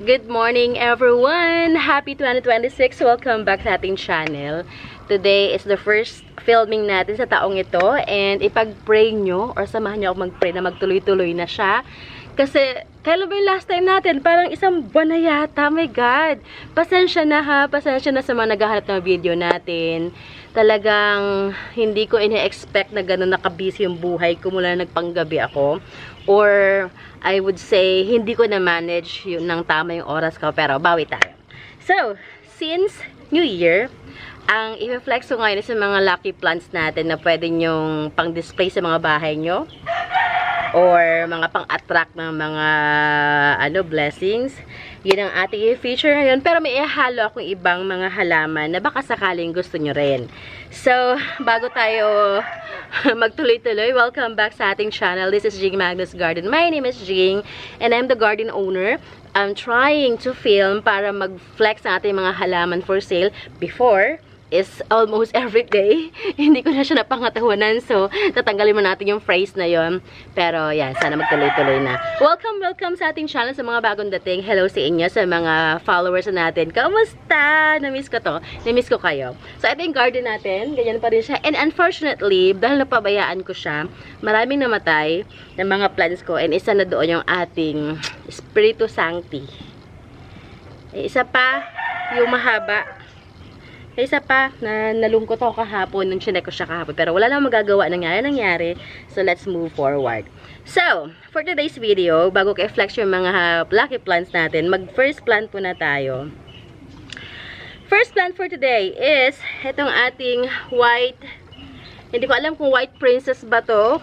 Good morning everyone! Happy 2026! Welcome back sa ating channel. Today is the first filming natin sa taong ito and ipag-pray nyo or samahan nyo ako mag-pray na magtuloy-tuloy na siya. Kasi kailan ba yung last time natin? Parang isang buwan na yata. My God! Pasensya na ha. Pasensya na sa mga naghahanap ng video natin. Talagang hindi ko ini-expect na gano'n nakabusy yung buhay ko mula nagpanggabi ako. Or I would say, hindi ko na-manage yung ng tama yung oras ko. Pero bawi tayo. So, since New Year, ang i-flex ko ngayon sa mga lucky plants natin na pwede nyong pang-display sa mga bahay nyo. Or mga pang-attract ng mga blessings. Yun ang ating i-feature ngayon. Pero may ihalo akong ibang mga halaman na baka sakaling gusto nyo rin. So, bago tayo magtuloy-tuloy, welcome back sa ating channel. This is Jing Magnus Garden. My name is Jing and I'm the garden owner. I'm trying to film para mag-flex ang ating mga halaman for sale before is almost every day. Hindi ko na siya napangatawanan. So, tatanggalin mo natin yung phrase na yon. Pero, yan. Sana magtuloy-tuloy na. Welcome sa ating channel sa mga bagong dating. Hello sa inyo, sa mga followers natin. Kamusta? Namiss ko to. Namiss ko kayo. So, ito yung garden natin. Ganyan pa rin siya. And unfortunately, dahil napabayaan ko siya, maraming namatay ng mga plants ko. And isa na doon yung ating Espiritu Sancti. Isa pa, yung mahaba. Isa pa, nalungkot ako kahapon nung chinek ko siya kahapon. Pero wala na magagawa. Nangyari. So, let's move forward. So, for today's video, bago ko i-flex yung mga lucky plants natin, mag-first plant po na tayo. First plant for today is itong ating white, hindi ko alam kung white princess ba to.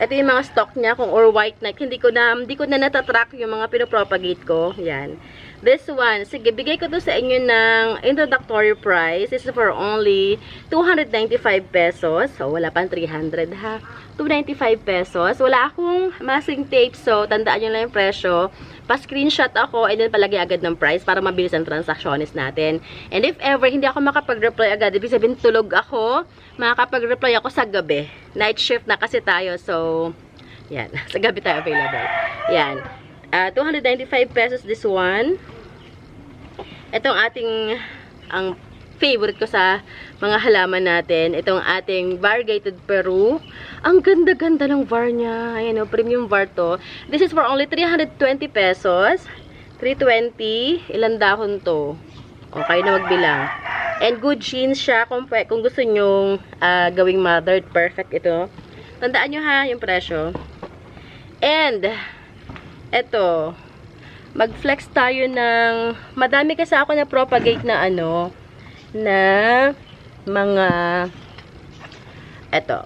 Ito yung mga stock niya, kung or white knight. Hindi ko na natatrack yung mga pinopropagate ko. Yan. This one, sige, bigay ko to sa inyo ng introductory price. This is for only 295 pesos. So, wala pang 300 ha. 295 pesos. Wala akong masking tape. So, tandaan nyo lang yung presyo. Pa-screenshot ako and then palagay agad ng price para mabilis ang transactionist natin. And if ever hindi ako makapag-reply agad, ibig sabihin tulog ako, makakapag-reply ako sa gabi. Night shift na kasi tayo. So, yan. Sa gabi tayo available. Yan. 295 pesos this one. Itong ating, ang favorite ko sa mga halaman natin, itong ating variegated Peru. Ang ganda-ganda ng var niya. Ayan o, premium var to. This is for only 320 pesos. 320. Ilan dahon to? Okay na magbilang. And good genes siya. Kung gusto nyong gawing mothered, perfect ito. Tandaan nyo ha, yung presyo. And eto, mag-flex tayo ng, madami kasi ako na propagate na na mga, eto,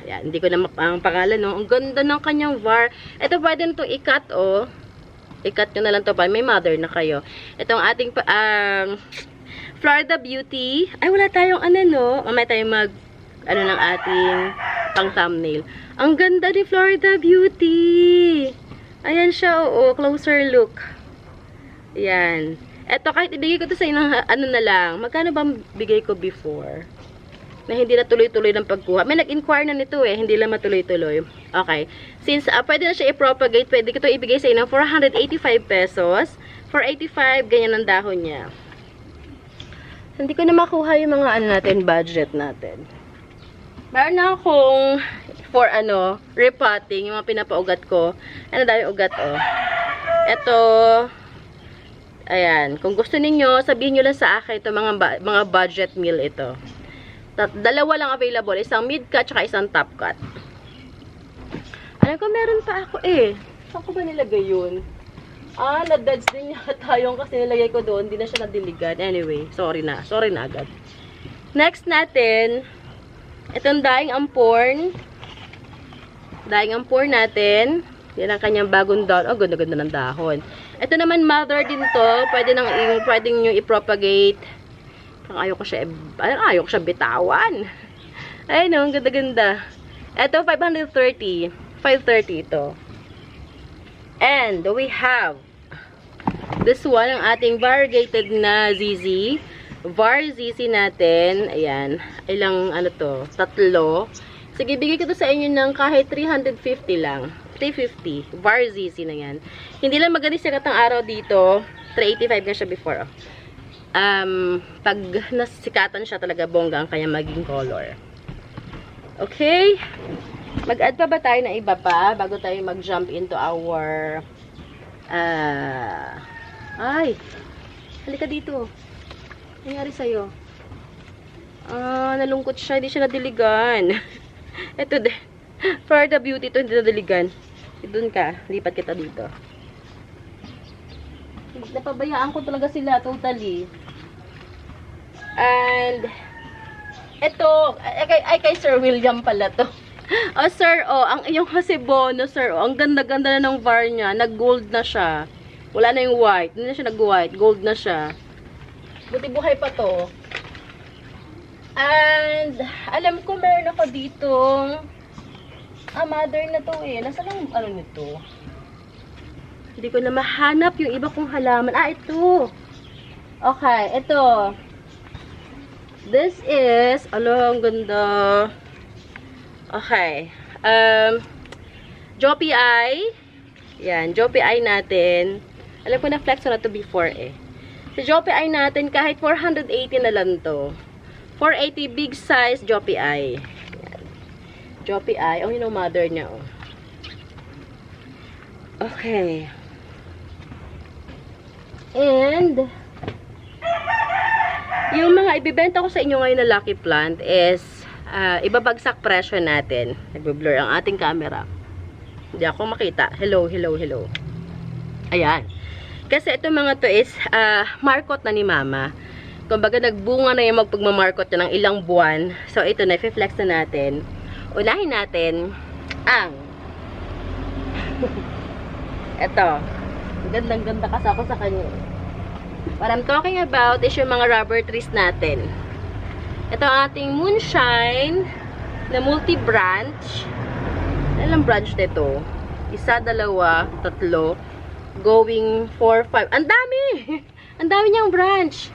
yan, hindi ko na ang pangalan, no? Ang ganda ng kanyang var. Eto, pwede nito i-cut, oh. I-cut nyo na lang to pa. May mother na kayo. Itong ating, Florida Beauty. Ay, wala tayong no? Mamaya tayong ng ating pang thumbnail. Ang ganda ni Florida Beauty. Ayan siya, oo. Closer look. Ayan. Eto, kahit ibigay ko to sa inyo, na lang. Magkano ba bigay ko before? Na hindi na tuloy-tuloy ng pagkuha. May nag-inquire na nito eh. Hindi lang matuloy-tuloy. Okay. Since pwede na siya i-propagate, pwede ko to ibigay sa inyo 485 pesos. 485, ganyan ang dahon niya. Hindi ko na makuha yung mga natin, budget natin. Meron na akong for repotting, yung mga pinapaugat ko. Ano daw yung ugat, oh. Ito, ayan. Kung gusto ninyo, sabihin nyo lang sa akin ito, mga budget meal ito. Dalawa lang available. Isang mid-cut, tsaka isang top-cut. Alam ko, meron pa ako eh. Saan ko ba nilagay yun? Na-duds din yata yung kasi nilagay ko doon. Hindi na siya nadiligan. Anyway, sorry na. Sorry na agad. Next natin, itong daing ampon. Daing ampon natin. Yan ang kanyang bagong dahon. Oh, ganda-ganda ng dahon. Ito naman, mother din to. Pwedeng nyo i-propagate. Ayoko siya bitawan. Ay, no, ang ganda-ganda. Ito, 530. 530 ito. And we have this one, ang ating variegated na ZZ. Var ZZ natin. Ayan. Ilang, to? 3. Sige, bigay ko to sa inyo ng kahit 350 lang. 50-50. VAR ZZ na yan. Hindi lang magaling sikat ng araw dito. 385 nga siya before. Oh. Pag nasikatan siya talaga bongga ang kanya maging color. Okay. Mag-add pa ba tayo na iba pa bago tayo mag-jump into our ay, halika dito. Nangyari sa'yo? Nalungkot siya. Hindi siya nadiligan. Ito din. For the beauty, ito hindi nadiligan. Doon ka. Lipat kita dito. Napabayaan ko talaga sila totally. And ito, ay kay Sir William pala to. Oh, sir, oh, ang iyong hasibono, sir, oh, ang ganda-ganda na ng VAR niya. Nag-gold na siya. Wala na yung white. Hindi na siya nag-white. Gold na siya. Buti buhay pa to. And, alam ko meron ako ditong mother na to eh. Nasaan ang ano nito? Hindi ko na mahanap yung iba kong halaman. Ito. Okay, ito. This is, ang ganda. Okay. Joppy Eye. Yan, Joppy Eye natin. Alam ko na flex na to before eh. Sa Joppy Eye natin, kahit 480 na lang to. 480 big size Joppy Eye. Yan. Joppy Eye. Oh, yun ang mother niya, oh. Okay. And, yung mga ibibenta ko sa inyo ngayon na Lucky Plant is, ibabagsak presyo natin. Nagbe-blur ang ating camera. Hindi ako makita. Hello, hello, hello. Ayan. Kasi ito mga to is, markot na ni Mama. Kumbaga, nagbunga na yung magpagmamarkot na ng ilang buwan. So, ito na, i-flex na natin. Unahin natin ang ito. Gandang-ganda kasi ako sa kanya. What I'm talking about is yung mga rubber trees natin. Ito ang ating moonshine na multi-branch. Ilang branch nito? Isa, dalawa, tatlo, going 4, 5. Ang dami! Ang dami niyang branch.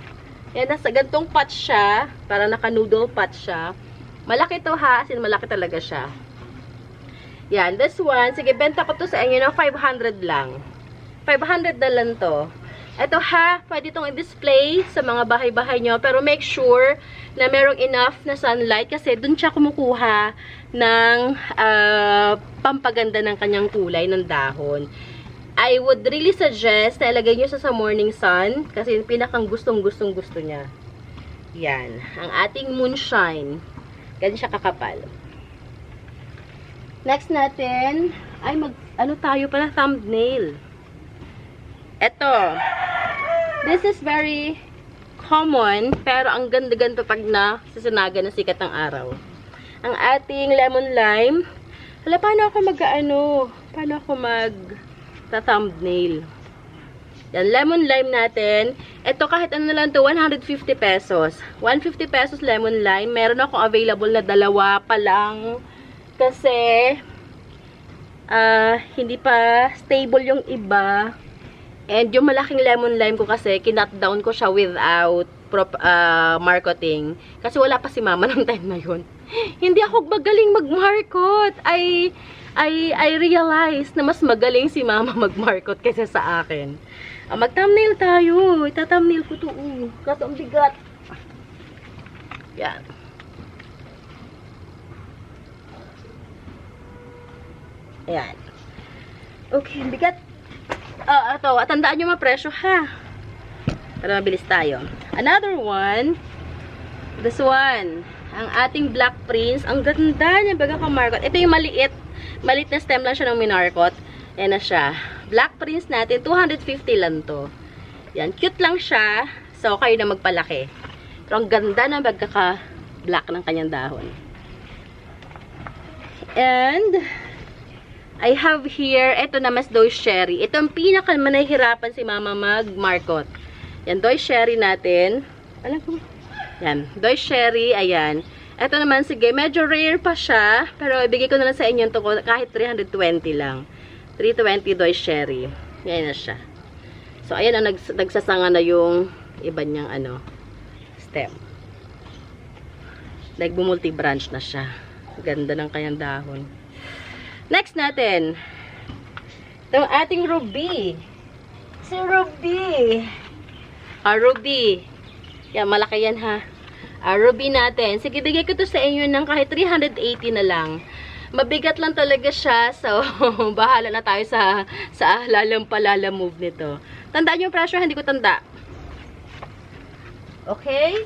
Yan, nasa gantong pot siya. Para naka-noodle pot siya. Malaki to ha. As in, malaki talaga siya. Yan, this one. Sige, benta ko to sa inyo ng 500 lang. 500 na lang to. Ito ha, pwede itong i-display sa mga bahay-bahay nyo. Pero make sure na merong enough na sunlight kasi dun siya kumukuha ng pampaganda ng kanyang kulay ng dahon. I would really suggest na ilagay nyo sa morning sun kasi pinakang gustong-gusto niya. Yan. Ang ating moonshine. Ganyan siya kakapal. Next natin, ay ano tayo pala, thumbnail. Ito. This is very common, pero ang ganda-ganda pag nasasanaga na sikat ng araw. Ang ating lemon lime. Hala, paano ako mag-thumbnail? Yan, lemon lime natin. Ito kahit ano na lang to, 150 pesos. 150 pesos lemon lime. Meron akong available na dalawa pa lang. Kasi, hindi pa stable yung iba. And yung malaking lemon lime ko kasi, kinut down ko siya without marketing. Kasi wala pa si Mama ng time na yun. Hindi ako magaling mag-market. I realize na mas magaling si Mama mag-market kaysa sa akin. Mag-thumbnail tayo. Ita-thumbnail ko to. Kaso ang bigat. Yan. Ayan. Okay, bigat. Ito, tandaan nyo mga presyo ha. Para mabilis tayo. Another one. This one. Ang ating Black Prince. Ang ganda niya baga ka-markot. Ito yung maliit. Maliit na stem lang siya ng minarkot. Ayan na siya. Black Prince natin. 250 lang to. Yan. Cute lang siya. So, kayo na magpalaki. Pero ang ganda na bagka-black ng kanyang dahon. And I have here, ito na mas Doy Sherry. Ito ang pinaka-manahirapan si Mama mag-markot. Yan, Doy Sherry natin. Alam ko. Yan, Doy Sherry, ayan. Ito naman, sige, medyo rare pa siya. Pero ibigay ko na lang sa inyo ito kahit 320 lang. 320 Doy Sherry. Yan na siya. So, ayan ang nagsasanga na yung iba niyang stem. Like, bumulti-branch na siya. Ganda ng kanyang dahon. Next natin, Itong ating Ruby. Si Ruby. Ruby. Yan, malaki yan ha. Ruby natin. Sige, bigay ko to sa inyo ng kahit 380 na lang. Mabigat lang talaga siya. So, bahala na tayo sa lalam move nito. Tandaan yung presyo, hindi ko tanda. Okay?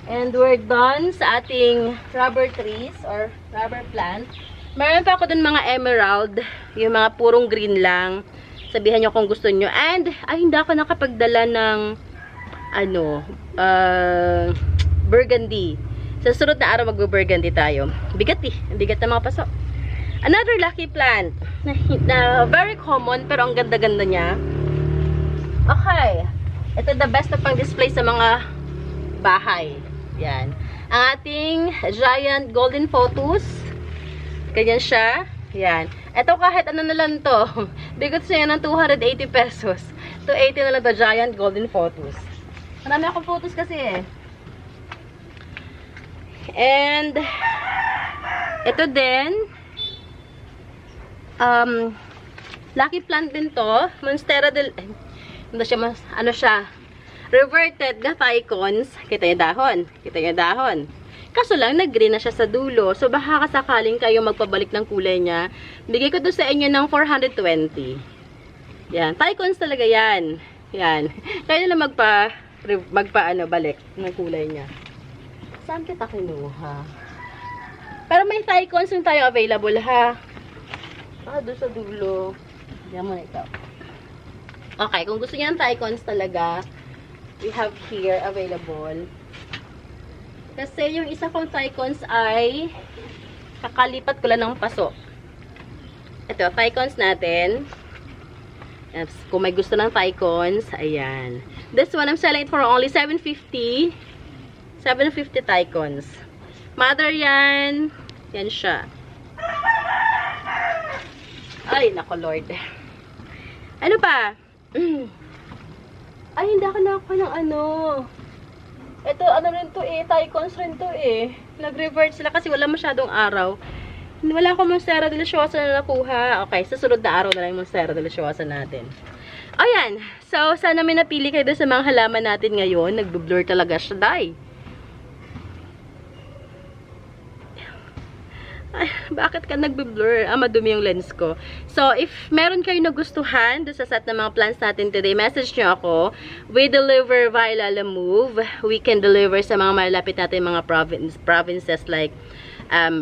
And we're done sa ating rubber trees or rubber plant. Meron pa ako dun mga emerald. Yung mga purong green lang. Sabihan nyo kung gusto nyo. And, hindi ako nakapagdala ng burgundy. Sa sunod na araw mag-burgundy tayo. Bigat bigat na mga paso. Another lucky plant. Na very common pero ang ganda-ganda niya. Okay. Ito the best na pang display sa mga bahay. Yan. Ang ating giant golden photos. Ganyan siya. Yan. Ito kahit ano na lang to. Bigot siya ng 280 pesos. 280 na lang to giant golden photos. Marami akong photos kasi eh. And, ito din, lucky plant din to. Monstera del, ano siya, reverted na icons. Kita yung dahon. Kita yung dahon. Kaso lang, nag-green na siya sa dulo. So, baka kasakaling kayo magpabalik ng kulay niya. Bigay ko to sa inyo ng 420. Yan. Icons talaga yan. Yan. Kaya na balik ng kulay niya. Saan kita kinuha? Pero may icons yung tayo available, ha? Doon sa dulo. Yan mo na ito. Okay, kung gusto niya ng icons talaga, we have here available. Kasi yung isa kong icons ay kakalipat ko lang ng paso. Ito, icons natin. Kung may gusto ng icons, ayan. This one, I'm selling it for only 750. 750 icons. Mother yan. Yan siya. Ay, nako Lord. Ano pa? Ay, hindi ako nakakuha ng ano. Ito, ano rin to eh. Icons rin to eh. Nag-revert sila kasi wala masyadong araw. Wala akong Monstera Deliciosa na nakuha. Okay, sa sunod na araw na lang yung Monstera Deliciosa natin. Ayan. So, sana may napili kayo sa mga halaman natin ngayon. Nag-blur talaga siya, dai. Ay, bakit ka nagbe-blur? Madumi yung lens ko. So, if meron kayo nagustuhan doon sa set ng mga plants natin today, message nyo ako. We deliver via Lalamove. We can deliver sa mga malapit natin mga provinces like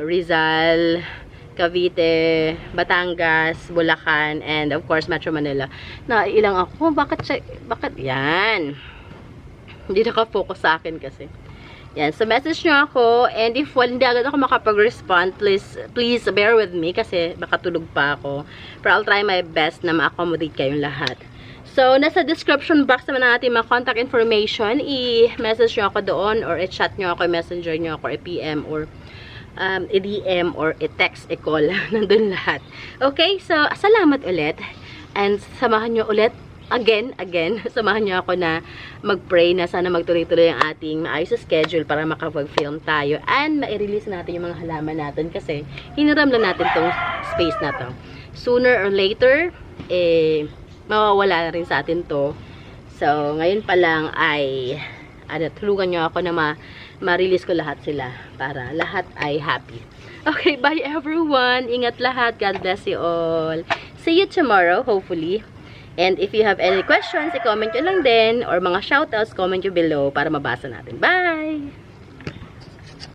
Rizal, Cavite, Batangas, Bulacan, and of course, Metro Manila. Nailang ako. Bakit yan? Hindi nakafocus sa akin kasi. Yan, so message nyo ako, and if hindi agad ako makapag-respond, please bear with me kasi baka tulog pa ako. But I'll try my best na ma-accommodate kayong lahat. So, nasa description box naman natin mga contact information. I-message nyo ako doon, or i-chat nyo ako, i-messenger nyo ako, or i-PM, or i-DM, or i-text, i-call. Nandun lahat. Okay, so, salamat ulit. And samahan nyo ulit again, samahan niyo ako na mag-pray na sana magtuloy-tuloy ang ating maayos sa schedule para makapag-film tayo and ma-release natin yung mga halaman natin kasi hiniram lang natin tong space na to. Sooner or later, mawawala na rin sa atin to. So, ngayon pa lang ay tulungan niyo ako na ma-release ko lahat sila para lahat ay happy. Okay, bye everyone. Ingat lahat. God bless you all. See you tomorrow, hopefully. And if you have any questions, i-comment nyo lang din. Or mga shoutouts, comment nyo below para mabasa natin. Bye!